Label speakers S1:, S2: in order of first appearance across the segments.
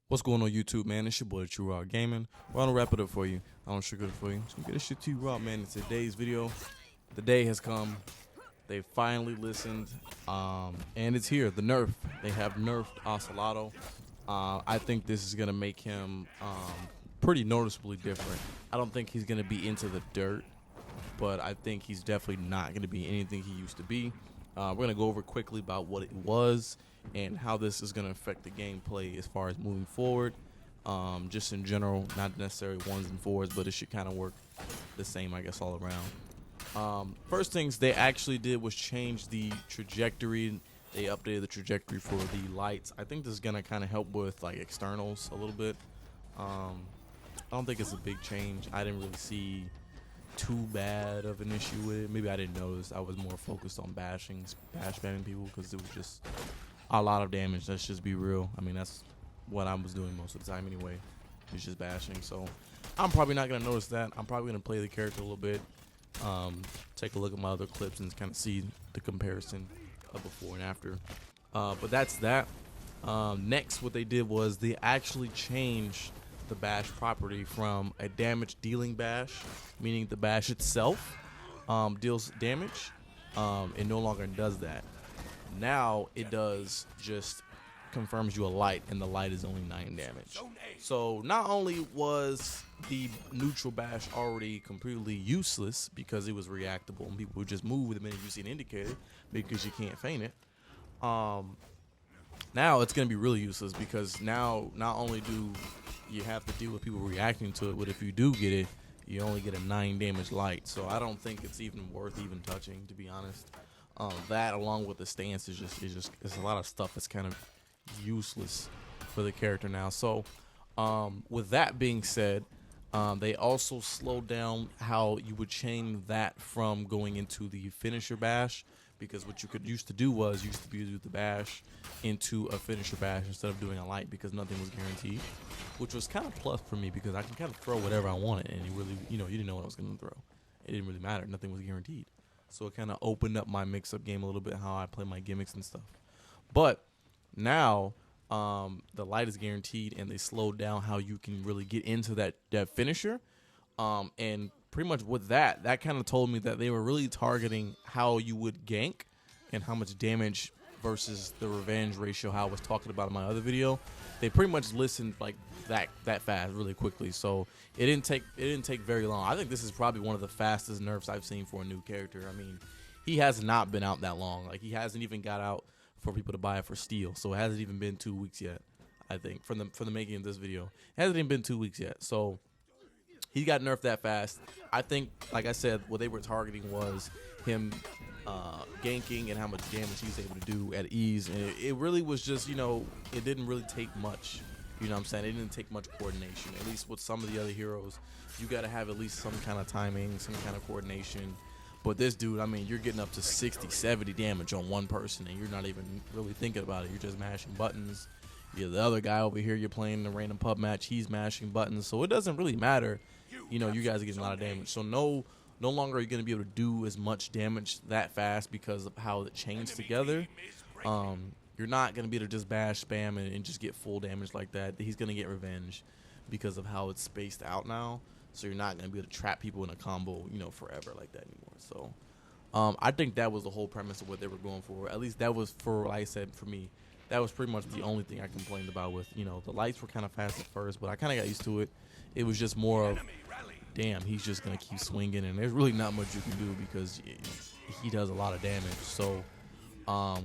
S1: What's going on YouTube, man? It's your boy XRyuChiOniX Gaming. We're gonna wrap it up for you. I don't sugar it for you. Just gonna get this shit to you raw, man. In today's video, the day has come. They finally listened, and it's here. The nerf. They have nerfed Ocelotl. I think this is gonna make him pretty noticeably different. I don't think he's gonna be into the dirt, but I think he's definitely not gonna be anything he used to be. We're gonna go over quickly about what it was and how this is going to affect the gameplay as far as moving forward. Just in general, not necessarily ones and fours, but it should kind of work the same, I guess, all around. First things they actually did was change the trajectory. They updated the trajectory for the lights. I think this is going to kind of help with like externals a little bit. I don't think it's a big change. I didn't really see too bad of an issue with it. Maybe I didn't notice. I was more focused on bash spamming people because it was just a lot of damage. Let's just be real. I mean, that's what I was doing most of the time anyway. It's just bashing. So I'm probably not gonna notice that. I'm probably gonna play the character a little bit, take a look at my other clips and kind of see the comparison of before and after. But that's that. Next, what they did was they actually changed the bash property from a damage dealing bash, meaning the bash itself deals damage. It no longer does that. Now it does just confirms you a light, and the light is only 9 damage. So not only was the neutral bash already completely useless because it was reactable and people would just move the minute you see an indicator because you can't feint it. Now it's going to be really useless because now not only do you have to deal with people reacting to it, but if you do get it, you only get a 9 damage light. So I don't think it's even worth even touching, to be honest. That along with the stance is just it's a lot of stuff that's kind of useless for the character now. So with that being said, they also slowed down how you would chain that from going into the finisher bash, because what you could used to do was used to be to do the bash into a finisher bash instead of doing a light, because nothing was guaranteed, which was kind of plus for me because I can kind of throw whatever I wanted, and you really, you didn't know what I was going to throw. It didn't really matter. Nothing was guaranteed. So it kind of opened up my mix-up game a little bit, how I play my gimmicks and stuff. But now the light is guaranteed, and they slowed down how you can really get into that finisher. And pretty much with that kind of told me that they were really targeting how you would gank and how much damage versus the revenge ratio, how I was talking about in my other video. They pretty much listened like that fast really quickly. So it didn't take very long. I think this is probably one of the fastest nerfs I've seen for a new character. I mean, he has not been out that long. Like, he hasn't even got out for people to buy it for steal. So it hasn't even been 2 weeks yet, I think, from the making of this video. It hasn't even been 2 weeks yet. So he got nerfed that fast. I think, like I said, what they were targeting was him ganking and how much damage he's able to do at ease. And it really was just, it didn't really take much. You know what I'm saying? It didn't take much coordination. At least with some of the other heroes, you got to have at least some kind of timing, some kind of coordination. But this dude, I mean, you're getting up to 60, 70 damage on one person, and you're not even really thinking about it. You're just mashing buttons. Yeah, the other guy over here, you're playing a random pub match, he's mashing buttons. So it doesn't really matter. You guys are getting a lot of damage. So no longer are you going to be able to do as much damage that fast because of how it chains together. You're not going to be able to just bash spam and just get full damage like that. He's going to get revenge because of how it's spaced out now. So you're not going to be able to trap people in a combo, forever like that anymore. So I think that was the whole premise of what they were going for. At least that was, for, like I said, for me, that was pretty much the only thing I complained about with, the lights were kind of fast at first, but I kind of got used to it. It was just more of, damn, he's just going to keep swinging, and there's really not much you can do because he does a lot of damage. So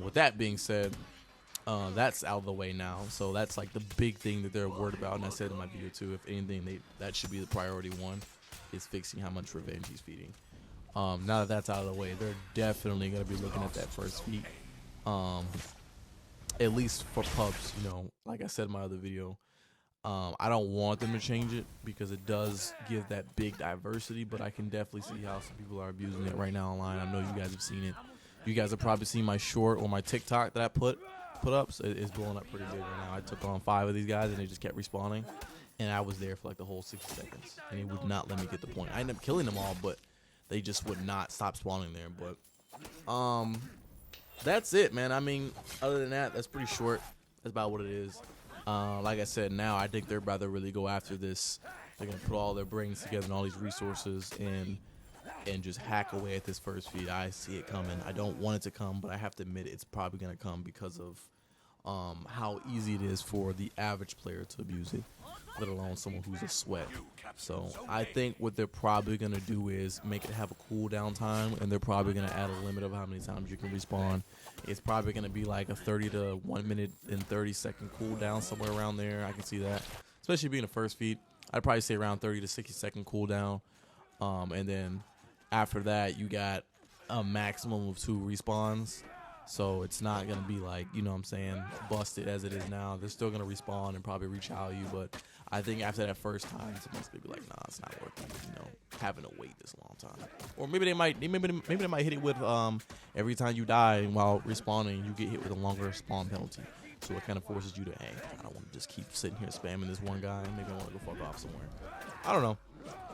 S1: with that being said, that's out of the way now. So that's like the big thing that they're worried about. And I said in my video too, if anything, that should be the priority one, is fixing how much revenge he's feeding. Now that that's out of the way, they're definitely going to be looking at that first feat. At least for pubs, like I said in my other video. I don't want them to change it because it does give that big diversity, but I can definitely see how some people are abusing it right now online. I know you guys have seen it. You guys have probably seen my short or my TikTok that I put up. So it's blowing up pretty big right now. I took on 5 of these guys and they just kept respawning, and I was there for like the whole 60 seconds, and it would not let me get the point. I ended up killing them all, but they just would not stop spawning there. But that's it, man. I mean, other than that, that's pretty short. That's about what it is. Like I said, now I think they're about to really go after this. They're gonna put all their brains together and all these resources and just hack away at this first feed. I see it coming. I don't want it to come, but I have to admit it's probably gonna come because of how easy it is for the average player to abuse it, let alone someone who's a sweat. So I think what they're probably going to do is make it have a cooldown time, and they're probably going to add a limit of how many times you can respawn. It's probably going to be like a 30 to 1 minute and 30-second cooldown, somewhere around there. I can see that, especially being the first feed. I'd probably say around 30 to 60-second cooldown. And then after that, you got a maximum of 2 respawns. So it's not going to be like, you know what I'm saying, busted as it is now. They're still going to respawn and probably rechow you. But I think after that first time, someone's going to be like, nah, it's not worth it, you know, having to wait this long time. Or maybe they might hit it with every time you die while respawning, you get hit with a longer spawn penalty. So it kind of forces you to, hey, I don't want to just keep sitting here spamming this one guy. Maybe I want to go fuck off somewhere. I don't know.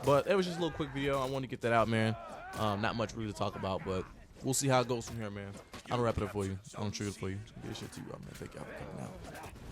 S1: But it was just a little quick video. I wanted to get that out, man. Not much really to talk about, but we'll see how it goes from here, man. I'm gonna wrap it up for you. I'm gonna trigger it for you. Get this shit to you, man. Thank y'all for coming out.